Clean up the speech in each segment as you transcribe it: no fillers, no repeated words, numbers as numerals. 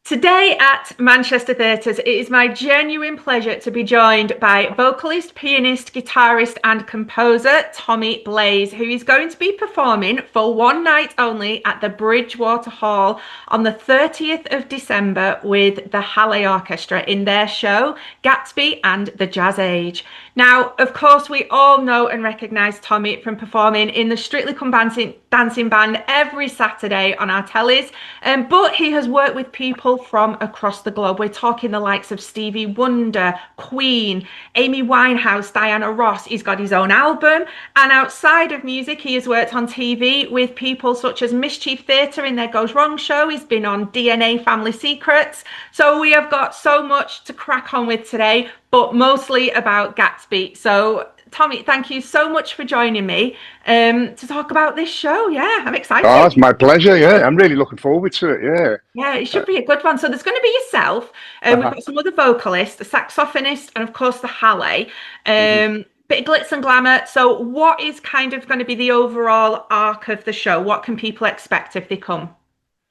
Today at Manchester Theatres, it is my genuine pleasure to be joined by vocalist, pianist, guitarist, and composer Tommy Blaize, who is going to be performing for one night only at the Bridgewater Hall on the 30th of December with the Hallé Orchestra in their show Gatsby and the Jazz Age. Now, of course, we all know and recognise Tommy from performing in the Strictly Come Dancing Band every Saturday on our tellies, but he has worked with people from across the globe. We're talking the likes of Stevie Wonder, Queen, Amy Winehouse, Diana Ross. He's got his own album, and outside of music, he has worked on TV with people such as Mischief Theatre in their Goes Wrong show. He's been on DNA Family Secrets. So we have got so much to crack on with today, but mostly about Gatsby. So Tommy, thank you so much for joining me to talk about this show. Yeah, I'm excited. Oh, it's my pleasure. Yeah, I'm really looking forward to it. Yeah. Yeah, it should be a good one. So there's going to be yourself. We've got some other vocalists, the saxophonist, and of course the Hallé. Bit of glitz and glamour. So what is kind of going to be the overall arc of the show? What can people expect if they come?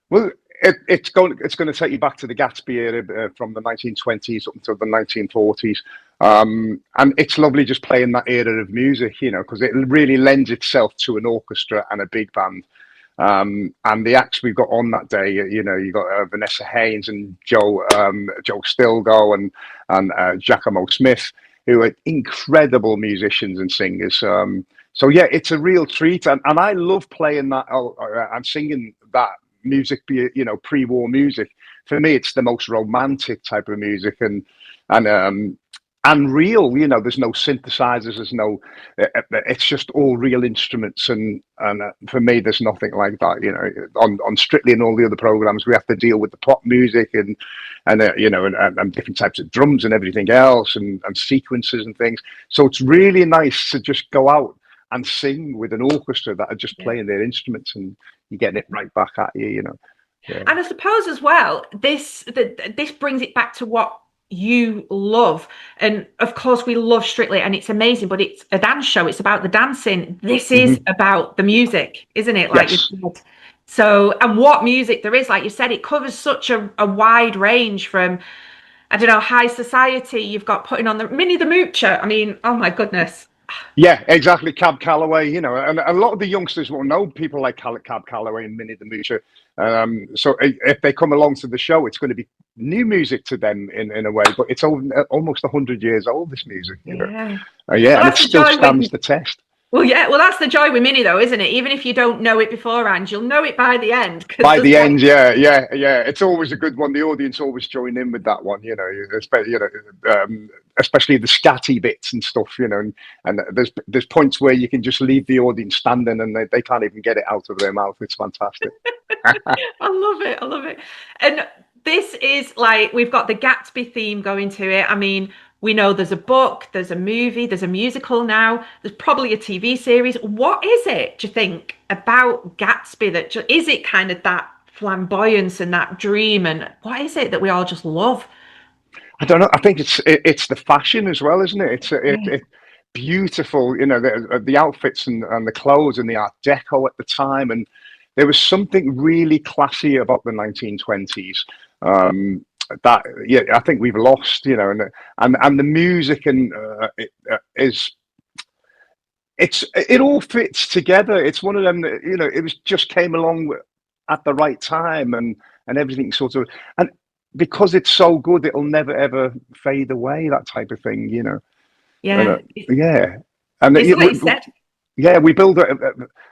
Well, it's going to take you back to the Gatsby era from the 1920s up until the 1940s. And it's lovely just playing that era of music, you know, because it really lends itself to an orchestra and a big band. And the acts we've got on that day, you know, you got Vanessa Haynes and Joe Stilgoe and Giacomo Smith, who are incredible musicians and singers. So yeah, it's a real treat, and I love playing that and singing that music, you know, pre-war music. For me, it's the most romantic type of music, and real, you know. There's no synthesizers, there's no it's just all real instruments, and for me there's nothing like that, you know. On Strictly and all the other programs, we have to deal with the pop music and you know, and different types of drums and everything else, and sequences and things. So it's really nice to just go out and sing with an orchestra that are just playing their instruments, and you're getting it right back at you, you know. Yeah. And I suppose as well, this brings it back to what you love. And of course we love Strictly and it's amazing, but it's a dance show. It's about the dancing. This is about the music, isn't it? Like, yes. So, and what music there is, like you said, it covers such a wide range from, I don't know, high society. You've got Puttin On the Minnie the Moocher. I mean, oh my goodness. Yeah, exactly. Cab Calloway, you know, and a lot of the youngsters won't know people like Cab Calloway and Minnie the Moocher. So if they come along to the show, it's going to be new music to them in a way, but it's almost 100 years old, this music, you know. Yeah, well, and it still stands the test. Well, yeah, well, that's the joy with Minnie, though, isn't it? Even if you don't know it beforehand, you'll know it by the end. By the end, yeah. It's always a good one. The audience always join in with that one, you know, especially the scatty bits and stuff, you know. And there's points where you can just leave the audience standing and they can't even get it out of their mouth. It's fantastic. I love it. And this is like, we've got the Gatsby theme going to it. I mean, we know there's a book, there's a movie, there's a musical now, there's probably a TV series. What is it, do you think, about Gatsby that is it kind of that flamboyance and that dream, and what is it that we all just love? I don't know. I think it's the fashion as well, isn't it? It's beautiful, you know, the outfits and the clothes and the Art Deco at the time, and there was something really classy about the 1920s. That I think we've lost, you know, and the music and it all fits together. It's one of them that, you know, it was just came along at the right time, and everything sort of, and because it's so good, it'll never ever fade away. That type of thing, you know. Yeah. And it's like you said. Yeah, we build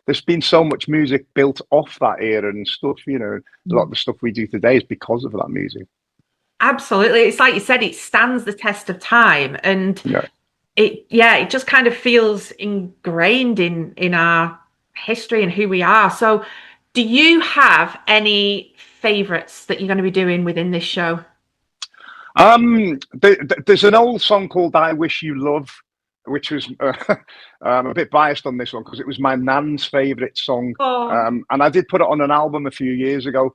there's been so much music built off that era and stuff, you know. A lot of the stuff we do today is because of that music. Absolutely. It's like you said, it stands the test of time, and it just kind of feels ingrained in our history and who we are. So do you have any favorites that you're going to be doing within this show? There's an old song called I Wish You Love, which was I'm a bit biased on this one because it was my nan's favorite song. And I did put it on an album a few years ago.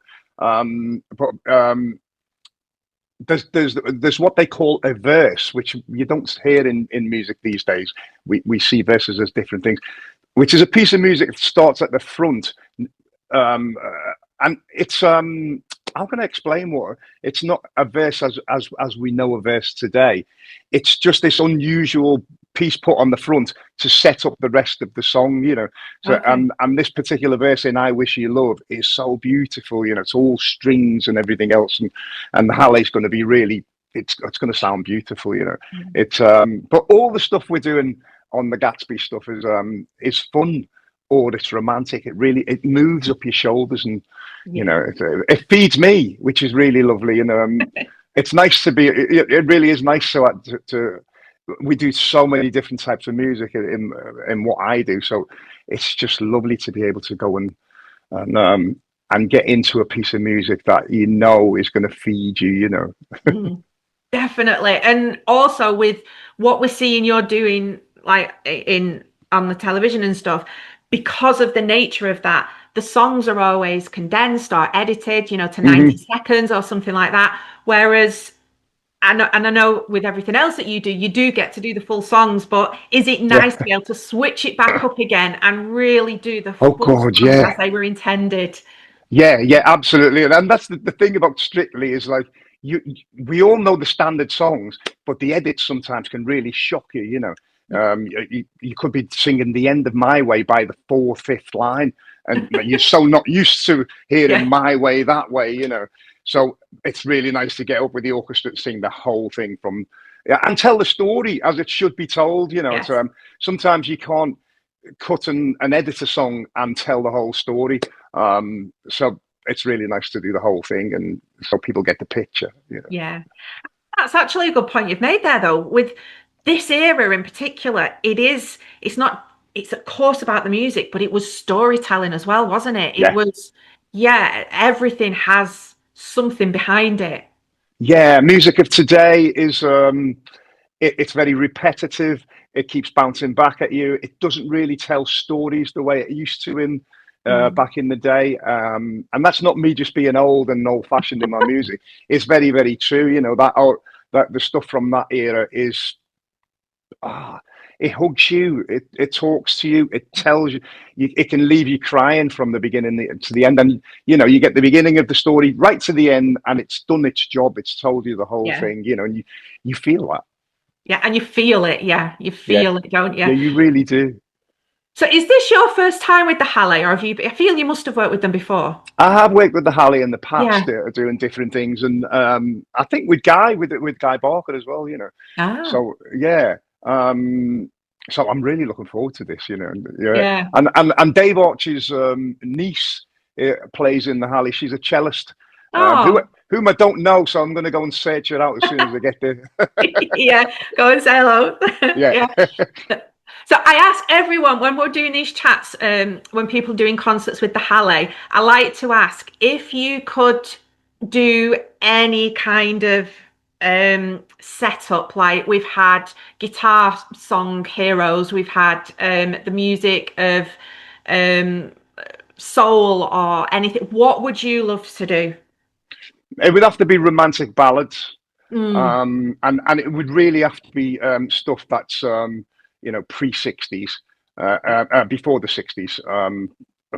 There's what they call a verse, which you don't hear in music these days. We see verses as different things, which is a piece of music that starts at the front, and it's how can I explain what? It's not a verse as we know a verse today. It's just this unusual piece put on the front to set up the rest of the song, you know. So Okay. and this particular verse in "I Wish You Love" is so beautiful, you know. It's all strings and everything else, and the Hallé's going to be really. It's going to sound beautiful, you know. Mm. It's but all the stuff we're doing on the Gatsby stuff is fun, or it's romantic. It moves up your shoulders, and you Yeah. know it feeds me, which is really lovely. And it's nice to be. It really is nice to we do so many different types of music in what I do. So it's just lovely to be able to go and get into a piece of music that you know is going to feed you. You know. Mm. Definitely. And also with what we're seeing you're doing like in on the television and stuff, because of the nature of that, the songs are always condensed or edited, you know, to 90 Hmm. seconds or something like that. Whereas and I know with everything else that you do get to do the full songs, but is it Yeah. nice to be able to switch it back up again and really do the Oh full God, songs as yeah. they were intended? Yeah, absolutely. And that's the thing about Strictly is like you we all know the standard songs, but the edits sometimes can really shock you, you know. You could be singing the end of My Way by the fourth, fifth line, and you're so not used to hearing Yeah. My Way that way, you know. So it's really nice to get up with the orchestra and sing the whole thing from, yeah, and tell the story as it should be told, you know. So Yes. sometimes you can't cut and edit a song and tell the whole story. So it's really nice to do the whole thing, and so people get the picture. You know. Yeah. That's actually a good point you've made there, though. With this era in particular, it's not, it's of course about the music, but it was storytelling as well, wasn't it? It Yeah, was, yeah, everything has something behind it. yeah. Music of today is it's very repetitive. It keeps bouncing back at you. It doesn't really tell stories the way it used to in Mm. back in the day. And that's not me just being old and old fashioned in my music. It's very, very true. You know that the stuff from that era is ah, it hugs you, it talks to you, it tells you, it can leave you crying from the beginning to the end. And, you know, you get the beginning of the story right to the end and it's done its job. It's told you the whole Yeah. thing, you know, and you feel that. Yeah. And you feel it. Yeah. You Yeah. feel it, don't you? Yeah, you really do. So is this your first time with the Hallé, or I feel you must have worked with them before. I have worked with the Hallé in the past, Yeah. doing different things, and I think with Guy Barker as well. You know, Ah, so yeah, so I'm really looking forward to this. You know, yeah, yeah. and Dave Arch's niece plays in the Hallé. She's a cellist, Oh, whom I don't know, so I'm going to go and search her out as soon as I get there. yeah. Go and say hello. Yeah. Yeah. So I ask everyone when we're doing these chats, when people are doing concerts with the Hallé, I like to ask if you could do any kind of setup. Like we've had guitar song heroes, we've had the music of um, soul or anything. What would you love to do? It would have to be romantic ballads. Mm, And it would really have to be stuff that's you know pre-60s, before the 60s.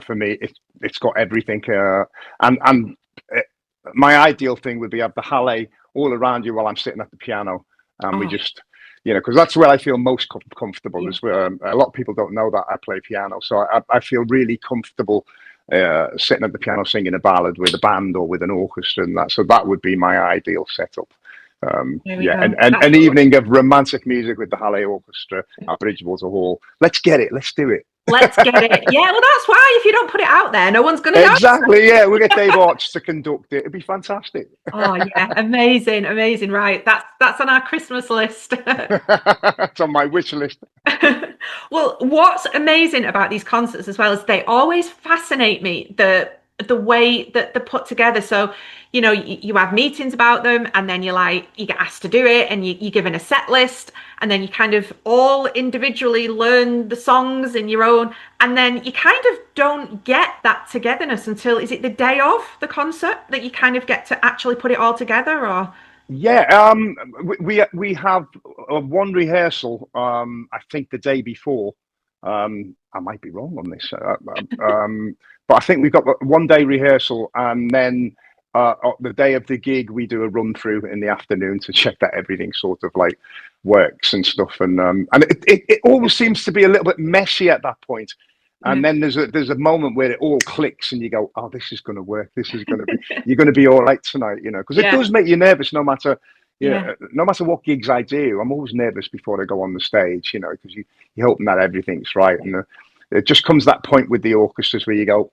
For me, it's got everything, and uh, my ideal thing would be have the Hallé all around you while I'm sitting at the piano, and we oh, just you know because that's where I feel most comfortable. yeah. Is where a lot of people don't know that I play piano, so I feel really comfortable. Sitting at the piano singing a ballad with a band or with an orchestra and that, so that would be my ideal setup. There we Yeah, go. and That's an what evening of romantic music with the Hallé Orchestra at Bridgewater Hall. Let's get it. Let's do it. let's get it. Yeah, well, that's why if you don't put it out there, no one's going to know. Exactly. Yeah, we'll get Dave Arch to conduct it. It'd be fantastic. Oh yeah, amazing, amazing. Right, that's on our Christmas list. It's on my wish list. Well, what's amazing about these concerts as well is they always fascinate me, the way that they're put together. So, you know, you have meetings about them, and then you get asked to do it, and you're given a set list, and then you kind of all individually learn the songs in your own, and then you kind of don't get that togetherness until, is it the day of the concert that you kind of get to actually put it all together, or? Yeah, we have one rehearsal. I think the day before. I might be wrong on this, but I think we've got one day rehearsal, and then the day of the gig, we do a run through in the afternoon to check that everything sort of like works and stuff. And it always seems to be a little bit messy at that point. And then there's a moment where it all clicks and you go, oh, this is going to work. This is going to be, you're going to be all right tonight, you know, because it does make you nervous no matter, no matter what gigs I do. I'm always nervous before I go on the stage, you know, because you're hoping that everything's right. And it just comes that point with the orchestras where you go,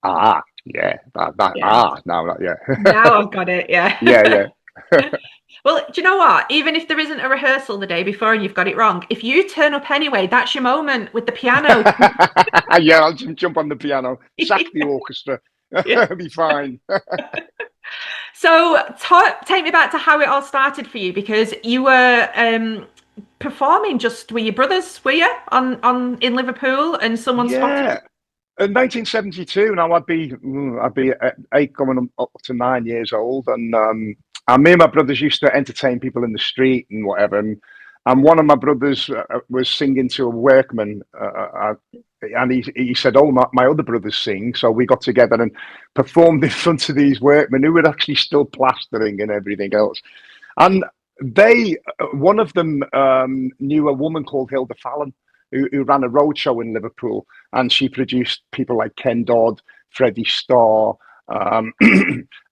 now Now I've got it. Yeah. Well, do you know what? Even if there isn't a rehearsal the day before and you've got it wrong, if you turn up anyway, that's your moment with the piano. I'll jump on the piano, sack the orchestra. It'll be fine. So take me back to how it all started for you, because you were performing just with your brothers, were you, on in Liverpool, and someone spotted. In 1972, now I'd be 8 going up to 9 years old, and me and my brothers used to entertain people in the street and whatever. And one of my brothers was singing to a workman, and he said, "Oh, my other brothers sing." So we got together and performed in front of these workmen who were actually still plastering and everything else. And one of them knew a woman called Hilda Fallon, who ran a roadshow in Liverpool, and she produced people like Ken Dodd, Freddie Starr.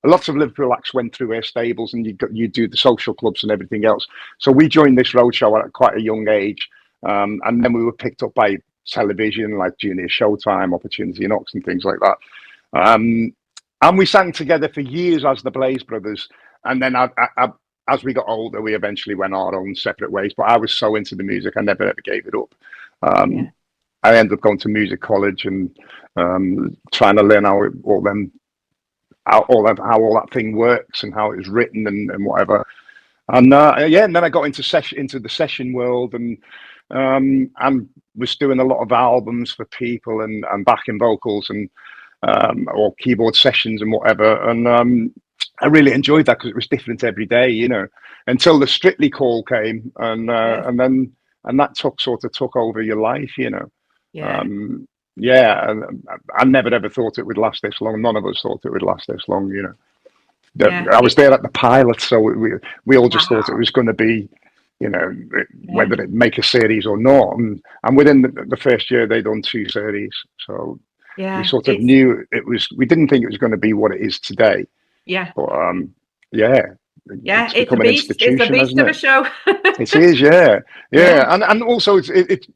Lots of Liverpool acts went through her stables, and you do the social clubs and everything else. So we joined this roadshow at quite a young age, and then we were picked up by television like Junior Showtime, Opportunity Knocks, and things like that. And we sang together for years as the Blaize brothers. And then as we got older, we eventually went our own separate ways. But I was so into the music, I never ever gave it up. I ended up going to music college and trying to learn how all that thing works and how it was written and whatever. And and then I got into the session world and was doing a lot of albums for people and backing vocals and or keyboard sessions and whatever. And I really enjoyed that because it was different every day, you know, until the Strictly call came, and that took over your life, you know. And I never ever thought it would last this long. None of us thought it would last this long, you know. I was there at the pilot, so we all just thought it was going to be, you know, whether it make a series or not. And within the first year, they'd done 2 series, so we sort of knew it was. We didn't think it was going to be what it is today. But it's become an institution, it's a beast of a show. It is, and also it's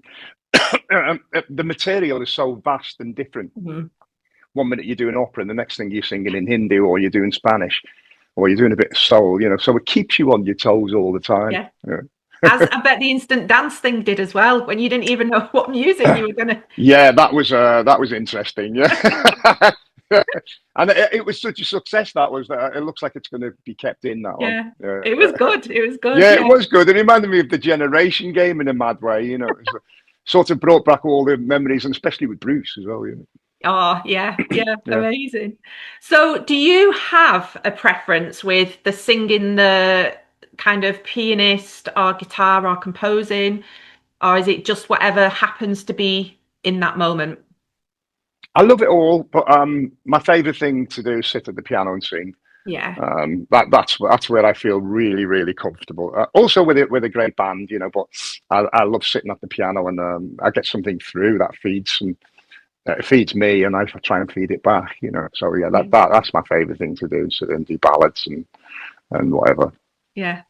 the material is so vast and different. One minute you're doing opera, and the next thing you're singing in Hindi, or you're doing Spanish, or you're doing a bit of soul, you know. So it keeps you on your toes all the time. As I bet the instant dance thing did as well, when you didn't even know what music you were gonna. That was interesting. And it was such a success that it looks like it's going to be kept in that one. It was good. It was good. It was good. It reminded me of the Generation game in a mad way, you know. It was sort of brought back all the memories, and especially with Bruce as well, you know. Oh, yeah, amazing. So do you have a preference with the singing, the kind of pianist or guitar or composing, or is it just whatever happens to be in that moment? I love it all, but my favorite thing to do is sit at the piano and sing. That's where I feel really, really comfortable. Also with a great band, you know, but I love sitting at the piano, and I get something through that feeds me, and I try and feed it back, you know. So that's my favorite thing to do, sit and do ballads and whatever. I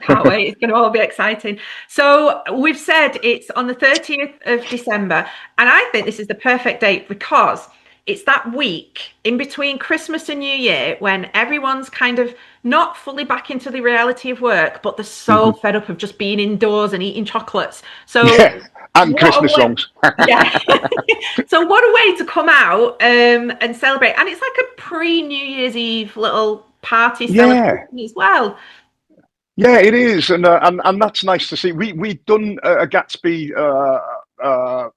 can't wait. It's going to all be exciting. So we've said it's on the 30th of December, and I think this is the perfect date because it's that week in between Christmas and New Year when everyone's kind of not fully back into the reality of work, but they're so fed up of just being indoors and eating chocolates. So and Christmas songs. So what a way to come out and celebrate. And it's like a pre-New Year's Eve little party celebration as well. Yeah, it is, and that's nice to see. We've done a Gatsby, the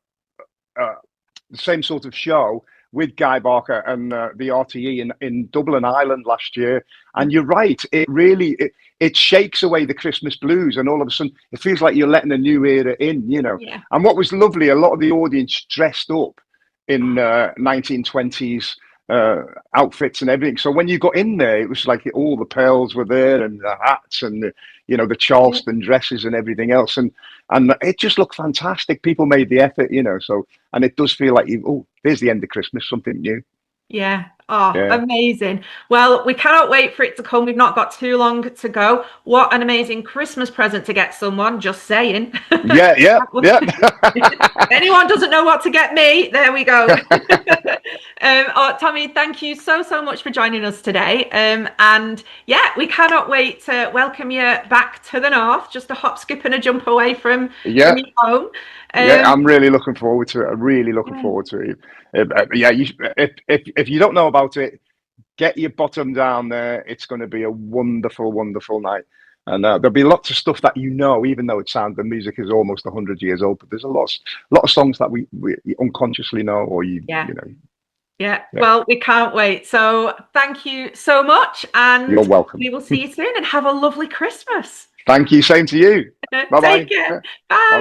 same sort of show with Guy Barker and the RTE in Dublin, Ireland last year. And you're right, it really it shakes away the Christmas blues, and all of a sudden it feels like you're letting a new era in, you know. And what was lovely, a lot of the audience dressed up in 1920s outfits and everything. So when you got in there, it was like all the pearls were there and the hats and the Charleston dresses and everything else, and it just looked fantastic. People made the effort, so, and it does feel like there's the end of Christmas, something new. Yeah. Oh, Yeah. amazing. Well, we cannot wait for it to come. We've not got too long to go. What an amazing Christmas present to get someone, just saying. Yeah. Anyone doesn't know what to get me, there we go. Tommy, thank you so much for joining us today. And yeah, we cannot wait to welcome you back to the north, just a hop, skip and a jump away from your home. I'm really looking forward to it. I'm really looking forward to it. If you don't know about it, get your bottom down there. It's going to be a wonderful, wonderful night. And there'll be lots of stuff that even though the music is almost 100 years old, but there's a lot of songs that we unconsciously know, or Yeah, well, we can't wait. So thank you so much, and you're welcome. We will see you soon, and have a lovely Christmas. Thank you. Same to you. Bye-bye. Take care. Bye. Bye.